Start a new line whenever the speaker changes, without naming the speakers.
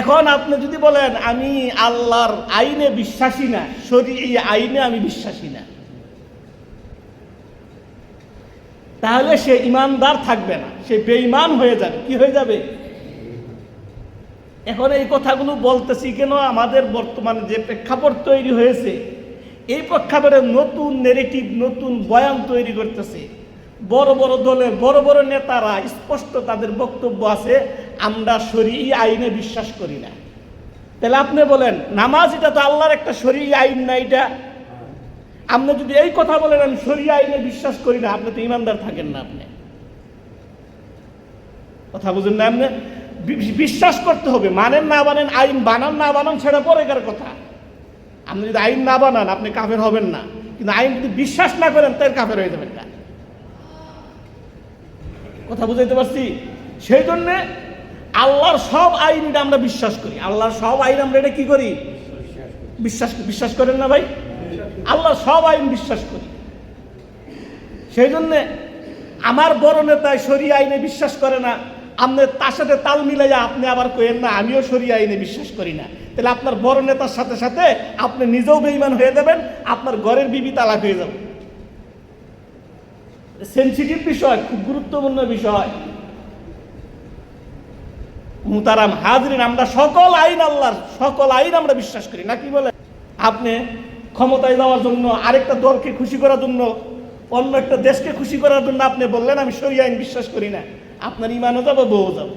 এখন আপনি যদি বলেন আমি আল্লাহর আইনে বিশ্বাসী না, শরীয়ী আইনে আমি বিশ্বাসী না, তাহলে সে ইমানদার থাকবে না, সে বেঈমান হয়ে যাবে। কি হয়ে যাবে? এখন এই কথাগুলো বলতেছি কেন? আমাদের বর্তমানে যে প্রেক্ষাপট তৈরি হয়েছে, এই প্রেক্ষাপটে নতুন নেগেটিভ, নতুন বয়ান তৈরি করতেছে। বড় বড় দলের বড় বড় নেতারা স্পষ্ট তাদের বক্তব্য আছে, আমরা শরীয়ী আইনে বিশ্বাস করি না। তাহলে আপনি বলেন নামাজ এটা তো আল্লাহর একটা শরীয়ী আইন না? এটা আপনি যদি এই কথা বলেন আমি শরীয়ী আইনে বিশ্বাস করি না, আপনি তো ইমানদার থাকেন না। আপনি কথা বুঝেন না? আপনি বিশ্বাস করতে হবে, মানেন না মানেন, আইন বানান না বানান সেটা পরেকার কথা। আপনি যদি আইন না বানান আপনি কাফের হবেন না, কিন্তু আইন যদি বিশ্বাস না করেন তাই কাফের হয়ে যাবেন না। কথা বুঝাইতে পারছি? সেই জন্যে আল্লাহর সব আইন এটা আমরা বিশ্বাস করি। আল্লাহর সব আইন আমরা এটা কি করি? বিশ্বাস করেন না ভাই? আল্লাহর সব আইন বিশ্বাস করি। সেই জন্যে আমার বড় নেতায় শরীয়ী আইনে বিশ্বাস করে না, আপনি তার সাথে তাল মিলাইয়া আপনি আবার কইেন না আমিও শরীয়ী আইনে বিশ্বাস করি না। তাহলে আপনার বড় নেতার সাথে সাথে আপনি নিজেও বেঈমান হয়ে যাবেন, আপনার ঘরের বিবি তালাক হয়ে যাবে। সেনসিটিভ বিষয়, খুব গুরুত্বপূর্ণ বিষয়। মুহতারাম হাজরিন, আমরা সকল আইন আল্লাহর, সকল আইন আমরা বিশ্বাস করি না। কি বলে? আপনি ক্ষমতায় যাওয়ার জন্য, আরেকটা দলকে খুশি করার জন্য, অন্য একটা দেশকে খুশি করার জন্য আপনি বললেন আমি শরীয়ী আইন বিশ্বাস করি না, আপনার ইমানও যাবে, বউ যাবে।